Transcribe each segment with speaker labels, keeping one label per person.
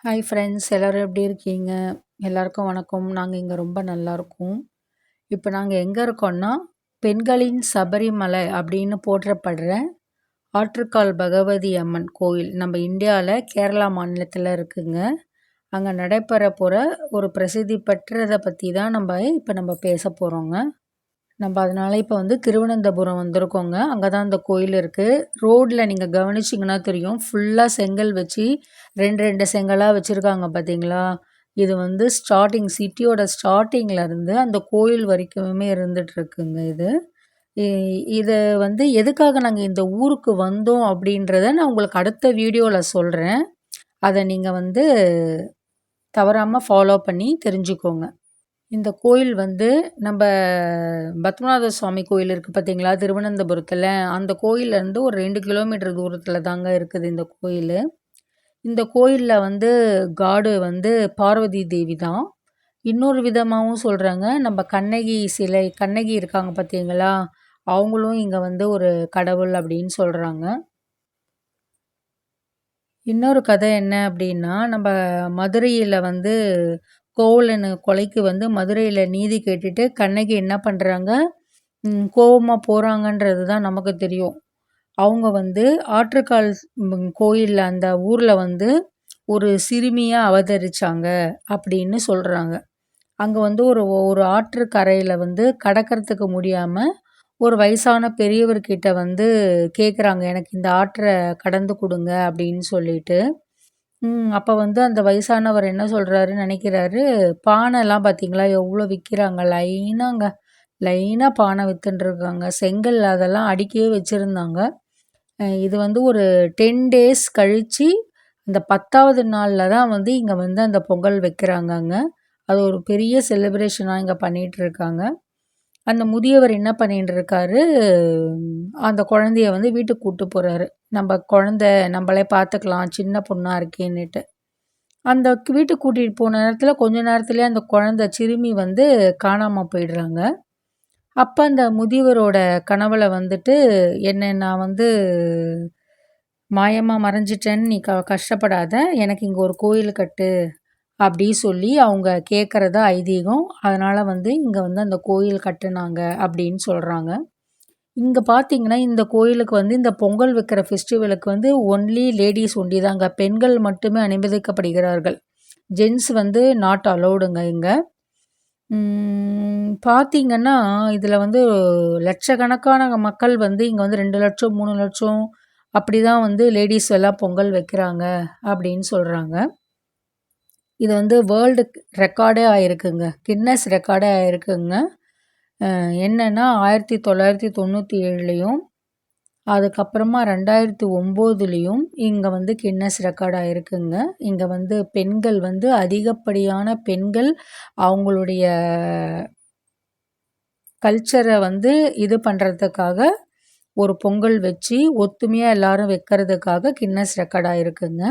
Speaker 1: Hi friends, எல்லோரும் எப்படி இருக்கீங்க? எல்லாருக்கும் வணக்கம். நாங்கள் இங்கே ரொம்ப நல்லா இருக்கோம். இப்போ நாங்கள் எங்கே இருக்கோம்னா, பெண்களின் சபரிமலை அப்படின்னு போற்றப்படுற ஆற்றுக்கால் பகவதி அம்மன் கோயில் நம்ம இந்தியாவில் கேரளா மாநிலத்தில் இருக்குங்க. அங்கே நடைபெற போகிற ஒரு பிரசித்தி பெற்றதை பற்றி தான் நம்ம பேச போகிறோங்க. நம்ம அதனால இப்போ திருவனந்தபுரம் வந்திருக்கோங்க. அங்கே தான் அந்த கோயில் இருக்குது. ரோட்டில் நீங்கள் கவனிச்சிங்கன்னா தெரியும், ஃபுல்லாக செங்கல் வச்சு ரெண்டு ரெண்டு செங்கலாக வச்சுருக்காங்க பார்த்தீங்களா? இது சிட்டியோட ஸ்டார்டிங்லேருந்து அந்த கோயில் வரைக்குமே இருந்துகிட்ருக்குங்க இது. இதை எதுக்காக நாங்கள் இந்த ஊருக்கு வந்தோம் அப்படின்றத நான் உங்களுக்கு அடுத்த வீடியோவில் சொல்கிறேன். அதை நீங்கள் தவறாமல் ஃபாலோ பண்ணி தெரிஞ்சுக்கோங்க. இந்த கோயில் நம்ம பத்மநாத சுவாமி கோயில் இருக்குது பார்த்தீங்களா, திருவனந்தபுரத்தில். அந்த கோயிலேருந்து ஒரு 2 கிலோமீட்டர் தூரத்தில் தாங்க இருக்குது இந்த கோயில். இந்த கோயிலில் காடு பார்வதி தேவி தான். இன்னொரு விதமாகவும் சொல்கிறாங்க, நம்ம கண்ணகி இருக்காங்க பார்த்தீங்களா, அவங்களும் இங்கே ஒரு கடவுள் அப்படின்னு சொல்கிறாங்க. இன்னொரு கதை என்ன அப்படின்னா, நம்ம மதுரையில் கோவலன் கொலைக்கு மதுரையில் நீதி கேட்டுட்டு கண்ணகி என்ன பண்ணுறாங்க, கோவமாக போகிறாங்கன்றது தான் நமக்கு தெரியும். அவங்க ஆற்றுக்கால் கோயிலில் அந்த ஊரில் ஒரு சிறுமியாக அவதரித்தாங்க அப்படின்னு சொல்கிறாங்க. அங்கே ஒரு ஆற்று கரையில் கடக்கிறதுக்கு முடியாமல் ஒரு வயசான பெரியவர்கிட்ட கேட்குறாங்க, எனக்கு இந்த ஆற்றை கடந்து கொடுங்க அப்படின்னு சொல்லிட்டு. அப்போ அந்த வயசானவர் என்ன சொல்கிறாருன்னு நினைக்கிறாரு, பானைலாம் பார்த்தீங்களா எவ்வளோ விற்கிறாங்க, லைனாக பானை விற்றுன்ட்ருக்காங்க. செங்கல் அதெல்லாம் அடுக்கியே வச்சுருந்தாங்க. இது ஒரு 10 டேஸ் கழித்து அந்த 10வது நாளில் தான் இங்கே அந்த பொங்கல் வைக்கிறாங்கங்க. அது ஒரு பெரிய செலிப்ரேஷனாக இங்கே பண்ணிகிட்ருக்காங்க. அந்த முதியவர் என்ன பண்ணிட்டு இருக்காரு, அந்த குழந்தைய வீட்டுக்கு கூப்பிட்டு போகிறாரு. நம்ம குழந்த நம்மளே பார்த்துக்கலாம், சின்ன பொண்ணாக இருக்கேன்னுட்டு. அந்த வீட்டுக்கு கூட்டிகிட்டு போன நேரத்தில் கொஞ்ச நேரத்துலேயே அந்த குழந்தை சிறுமி காணாமல் போயிடுறாங்க. அப்போ அந்த முதியவரோட கனவுல என்ன நான் மாயமாக மறைஞ்சிட்டேன்னு நீ கஷ்டப்படாத, எனக்கு இங்கே ஒரு கோயில் கட்டு அப்படி சொல்லி அவங்க கேட்குறத ஐதீகம். அதனால் இங்கே அந்த கோயில் கட்டுனாங்க அப்படின்னு சொல்கிறாங்க. இங்கே பார்த்தீங்கன்னா இந்த கோயிலுக்கு இந்த பொங்கல் வைக்கிற ஃபெஸ்டிவலுக்கு ஒன்லி லேடிஸ் ஒண்டி தாங்க, பெண்கள் மட்டுமே அனுமதிக்கப்படுகிறார்கள். ஜென்ஸ் நாட் அலௌடுங்க இங்கே. பார்த்தீங்கன்னா இதில் லட்சக்கணக்கான மக்கள் இங்கே 2 லட்சம் 3 லட்சம் அப்படி தான் லேடிஸ் எல்லாம் பொங்கல் வைக்கிறாங்க அப்படின்னு சொல்கிறாங்க. இது வேர்ல்டு ரெக்கார்டே ஆயிருக்குங்க, கின்னஸ் ரெக்கார்டே ஆயிருக்குங்க. என்னென்னா 1997லேயும் அதுக்கப்புறமா 2009லேயும் இங்கே கின்னஸ் ரெக்கார்ட் ஆயிருக்குங்க. இங்கே பெண்கள் அதிகப்படியான பெண்கள் அவங்களுடைய கல்ச்சரை இது பண்ணுறதுக்காக ஒரு பொங்கல் வச்சு ஒத்துமையாக எல்லாரும் வைக்கிறதுக்காக கின்னஸ் ரெக்கார்ட் ஆயிருக்குங்க.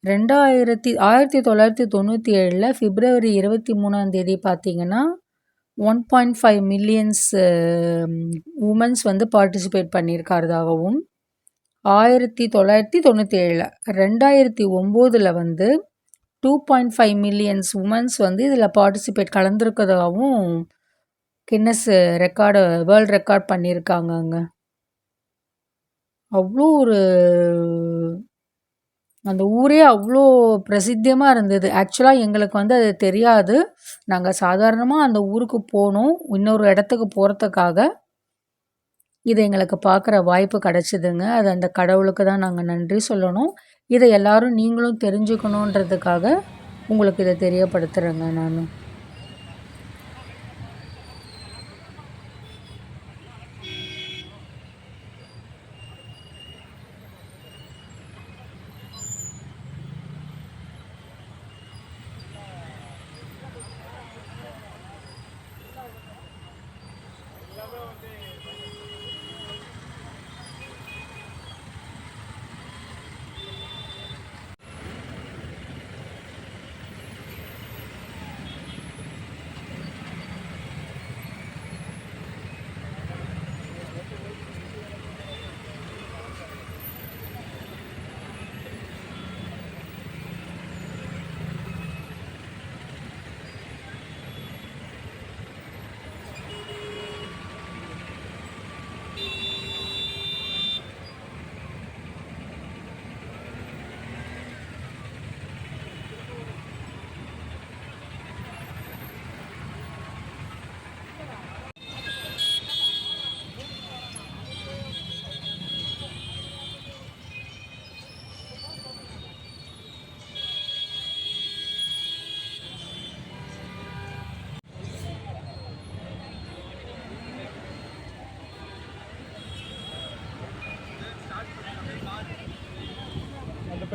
Speaker 1: 1997 பிப்ரவரி 23 பார்த்தீங்கன்னா 1.5 மில்லியன்ஸ் உமன்ஸ் பார்ட்டிசிபேட் பண்ணியிருக்கிறதாகவும், 1997 2009 2.5 மில்லியன்ஸ் உமன்ஸ் இதில் பார்ட்டிசிபேட் கலந்துருக்கிறதாகவும் கின்னஸ் ரெக்கார்டு வேர்ல்டு ரெக்கார்ட் பண்ணியிருக்காங்கங்க. அவ்வளோ அந்த ஊரே அவ்வளோ பிரசித்தியமாக இருந்தது. ஆக்சுவலாக எங்களுக்கு அது தெரியாது. நாங்கள் சாதாரணமாக அந்த ஊருக்கு போனோம், இன்னொரு இடத்துக்கு போகிறதுக்காக. இது எங்களுக்கு பார்க்குற வாய்ப்பு கிடச்சிதுங்க. அது அந்த கடவுளுக்கு தான் நாங்கள் நன்றி சொல்லணும். இதை எல்லாரும் நீங்களும் தெரிஞ்சுக்கணுன்றதுக்காக உங்களுக்கு இதை தெரியப்படுத்துகிறேங்க நான்.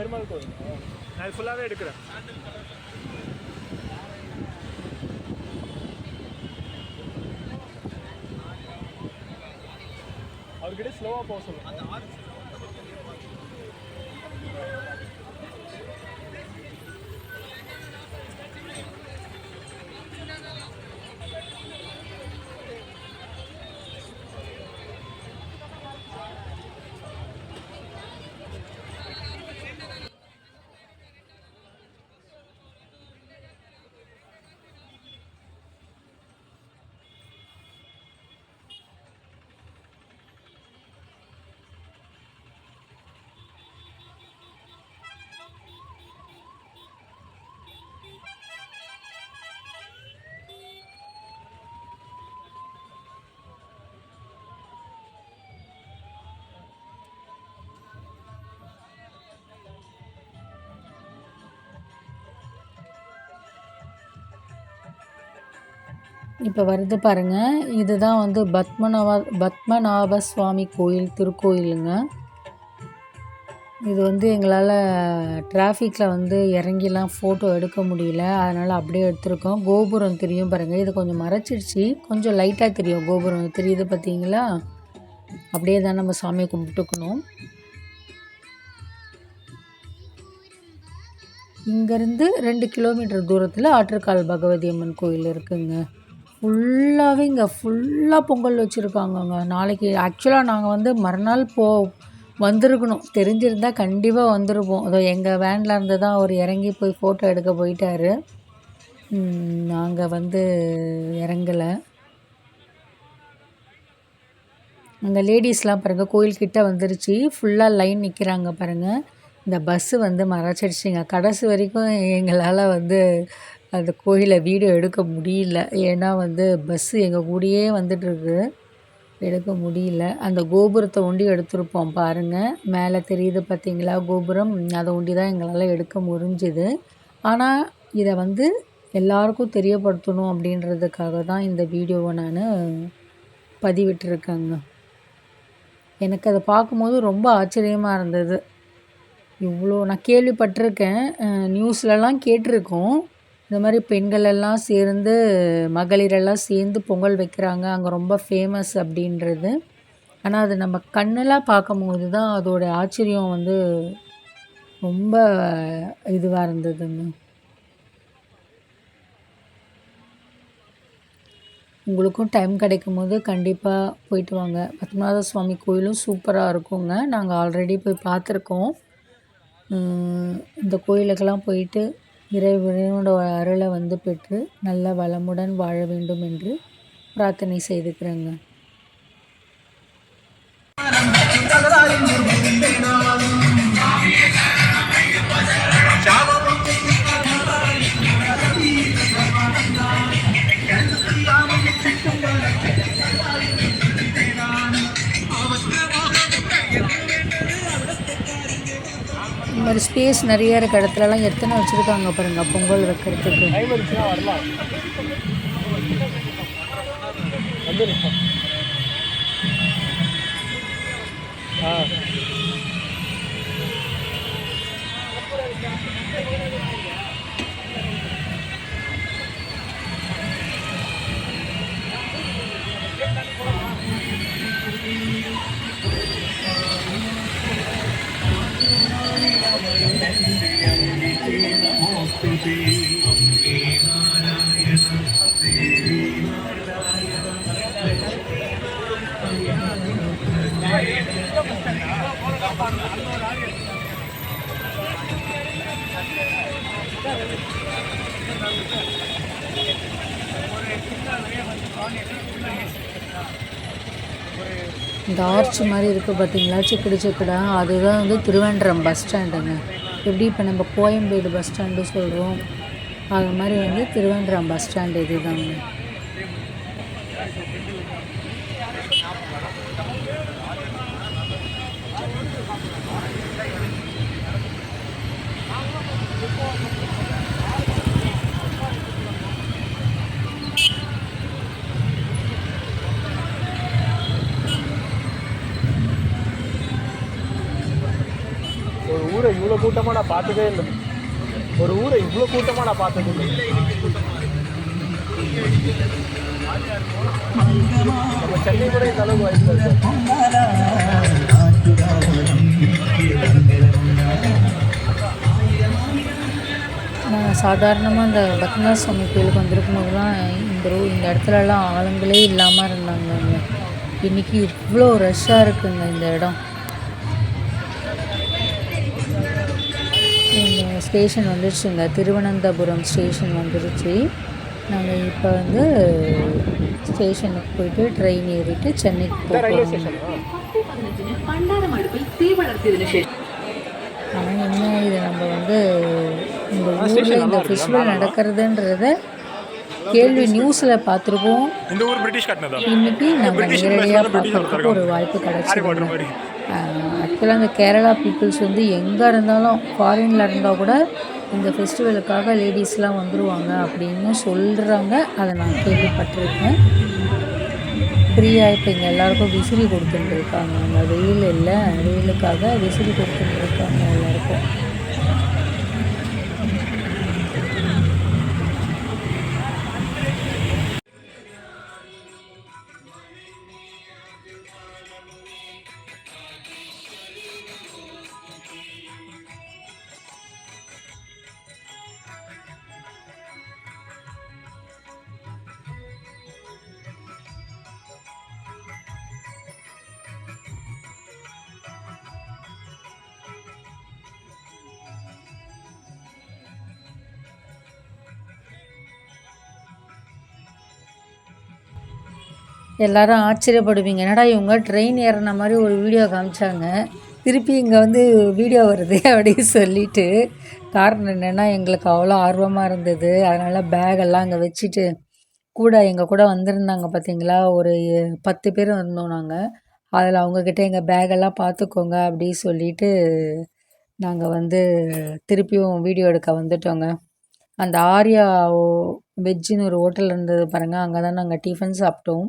Speaker 2: பெருமாள் கோயில் நான் ஃபுல்லாகவே எடுக்கிறேன். அவர்கிட்ட ஸ்லோவாக போக சொல்லுங்கள்.
Speaker 1: இப்போ வருது பாருங்கள், இதுதான் வந்து பத்மநாப சுவாமி கோயில் திருக்கோயிலுங்க. இது வந்து எங்களால் டிராஃபிக்கில் வந்து இறங்கிலாம் ஃபோட்டோ எடுக்க முடியல, அதனால் அப்படியே எடுத்திருக்கோம். கோபுரம் தெரியும் பாருங்கள், இது கொஞ்சம் மறைச்சிடுச்சு, கொஞ்சம் லைட்டாக தெரியும் கோபுரம் தெரியுது பார்த்தீங்களா. அப்படியே தான் நம்ம சாமியை கும்பிட்டுக்கணும். இங்கேருந்து 2 கிலோமீட்டர் தூரத்தில் ஆற்றுக்கால் பகவதி அம்மன் கோயில் இருக்குங்க. ஃபுல்லாகவே இங்கே ஃபுல்லாக பொங்கல் வச்சுருக்காங்கங்க. நாளைக்கு ஆக்சுவலாக நாங்கள் வந்து மறுநாள் வந்திருக்கணும், தெரிஞ்சிருந்தால் கண்டிப்பாக வந்திருப்போம். அதோ எங்கள் வேனில் இருந்து தான் அவர் இறங்கி போய் ஃபோட்டோ எடுக்க போயிட்டார். நாங்கள் வந்து இறங்கலை. அங்கே லேடிஸ்லாம் பாருங்கள் கோயில்கிட்ட வந்துருச்சு, ஃபுல்லாக லைன் நிற்கிறாங்க பாருங்கள். இந்த பஸ்ஸு வந்து மறைச்சிடுச்சிங்க. கடைசி வரைக்கும் எங்களால் வந்து அந்த கோயிலை வீடியோ எடுக்க முடியல, ஏன்னா வந்து பஸ்ஸு எங்கள் கூடயே வந்துட்டுருக்கு, எடுக்க முடியல. அந்த கோபுரத்தை ஒண்டி எடுத்திருப்போம் பாருங்கள், மேலே தெரியுது பார்த்தீங்களா கோபுரம், அதை ஒண்டி தான் எங்களால் எடுக்க முடிஞ்சுது. ஆனால் இதை வந்து எல்லாருக்கும் தெரியப்படுத்தணும் அப்படின்றதுக்காக தான் இந்த வீடியோவை நான் பதிவிட்டிருக்கேங்க. எனக்கு அதை பார்க்கும்போது ரொம்ப ஆச்சரியமாக இருந்தது. இவ்வளோ நான் கேள்விப்பட்டிருக்கேன், நியூஸ்லலாம் கேட்டிருக்கோம், இந்த மாதிரி பெண்கள் எல்லாம் சேர்ந்து மகளிரெல்லாம் சேர்ந்து பொங்கல் வைக்கிறாங்க, அங்கே ரொம்ப ஃபேமஸ் அப்படின்றது. ஆனால் அது நம்ம கண்ணெல்லாம் பார்க்கும்போது தான் அதோட ஆச்சரியம் வந்து ரொம்ப இதுவாக இருந்ததுங்க. உங்களுக்கும் டைம் கிடைக்கும் போது கண்டிப்பாக போயிட்டு வாங்க. பத்மநாத சுவாமி கோயிலும் சூப்பராக இருக்குங்க. நாங்கள் ஆல்ரெடி போய் பார்த்துருக்கோம். இந்த கோயிலுக்கெல்லாம் போயிட்டு இறைவனோட அருளை வந்து பெற்று நல்ல வளமுடன் வாழ வேண்டும் என்று பிரார்த்தனை செய்துக்கிறேங்க. இந்த மாதிரி ஸ்பேஸ் நிறைய இருக்க இடத்துலலாம் எத்தனை வச்சுருக்காங்க பாருங்கள் பொங்கல் வைக்கிறதுக்கு. இந்த ஆர்ச் மாதிரி இருக்குது பார்த்தீங்களா, சிக்கடி சிக்கடா, அதுதான் வந்து திருவேண்டரம் பஸ் ஸ்டாண்டுங்க. எப்படி இப்போ நம்ம கோயம்பேடு பஸ் ஸ்டாண்டு சொல்கிறோம், அது மாதிரி வந்து திருவேண்டரம் பஸ் ஸ்டாண்டு இதுதாங்க.
Speaker 2: ஊரை இவ்வளோ கூட்டமாக நான் பார்த்ததே இல்லை. ஒரு ஊரை இவ்வளோ கூட்டமாக நான் பார்த்தது இல்லை. நம்ம சென்னை கூட இந்த அளவுக்கு வாய்ப்பு இருக்கு.
Speaker 1: நான் சாதாரணமாக இந்த பத்மநாப சுவாமி கோயிலுக்கு வந்திருக்கும் போதெல்லாம் இந்த இடத்துலலாம் ஆளுங்களே இல்லாமல் இருந்தாங்க. இன்றைக்கி இவ்வளோ ரஷ்ஷாக இருக்குங்க இந்த இடம். இந்த ஸ்டேஷன் வந்துடுச்சுங்க, திருவனந்தபுரம் ஸ்டேஷன் வந்துடுச்சு. நாங்கள் இப்போ வந்து ஸ்டேஷனுக்கு போயிட்டு ட்ரெயின் ஏறிட்டு சென்னைக்கு போகிறோம். ஆனால் என்ன இது நம்ம வந்து இந்த ஊரில் இந்த ஃபெஸ்டிவல் நடக்கிறதுன்றத கேள்வி நியூஸில் பார்த்துருக்கோம்.
Speaker 2: இந்த ஊர் பிரிட்டிஷ் கட்டினதா?
Speaker 1: இன்னைக்கு நாங்கள் நேரடியாக பார்க்கறதுக்கு ஒரு வாய்ப்பு கிடச்சிருக்கோம். ஆக்சுவலாக இந்த கேரளா பீப்புள்ஸ் வந்து எங்கே இருந்தாலும் ஃபாரினில் இருந்தால் கூட இந்த ஃபெஸ்டிவலுக்காக லேடிஸ்லாம் வந்துடுவாங்க அப்படின்னு சொல்கிறாங்க. அதை நான் கேள்விப்பட்டிருக்கேன். ஃப்ரீயாக இப்போ இங்கே எல்லாருக்கும் விசிறி கொடுத்துட்டு இருக்காங்க. அந்த வெயில் இல்லை, வெயிலுக்காக விசிறி கொடுத்துட்டு இருக்காங்க எல்லாருக்கும். எல்லாரும் ஆச்சரியப்படுவீங்க, என்னடா இவங்க ட்ரெயின் ஏறின மாதிரி ஒரு வீடியோ காமிச்சாங்க, திருப்பி இங்கே வந்து வீடியோ வருது அப்படின்னு சொல்லிட்டு. காரணம் என்னென்னா, எங்களுக்கு அவ்வளோ ஆர்வமாக இருந்தது. அதனால் பேகெல்லாம் அங்கே வச்சுட்டு எங்கள் கூட வந்திருந்தாங்க பார்த்தீங்களா, ஒரு 10 பேர் இருந்தோம் நாங்கள். அதில் அவங்கக்கிட்ட எங்கள் பேகெல்லாம் பார்த்துக்கோங்க அப்படி சொல்லிட்டு நாங்கள் வந்து திருப்பியும் வீடியோ எடுக்க வந்துட்டோங்க. அந்த ஆர்யா வெஜ்ஜுன்னு ஒரு ஹோட்டல் இருந்தது பாருங்கள், அங்கே தான் நாங்கள் டிஃபன் சாப்பிட்டோம்.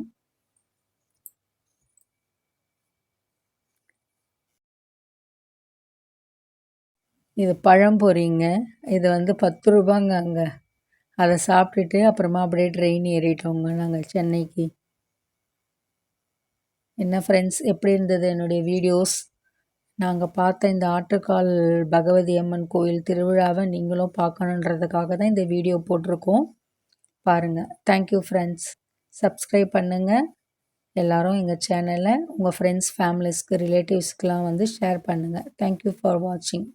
Speaker 1: இது பழம்பொரிங்க. இது வந்து 10 ரூபாங்க அங்கே. அதை சாப்பிட்டுட்டு அப்புறமா அப்படியே ட்ரெயின் ஏறிட்டோங்க நாங்கள் சென்னைக்கு. என்ன ஃப்ரெண்ட்ஸ், எப்படி இருந்தது என்னுடைய வீடியோஸ்? நாங்கள் பார்த்த இந்த ஆட்டுக்கால் பகவதி அம்மன் கோயில் திருவிழாவை நீங்களும் பார்க்கணுன்றதுக்காக தான் இந்த வீடியோ போட்டிருக்கோம். பாருங்கள். Thank you friends. சப்ஸ்கிரைப் பண்ணுங்கள். எல்லோரும் எங்கள் சேனலை உங்கள் ஃப்ரெண்ட்ஸ், ஃபேமிலிஸ்க்கு, ரிலேட்டிவ்ஸ்க்கெலாம் வந்து ஷேர் பண்ணுங்கள். தேங்க்யூ ஃபார் வாட்சிங்.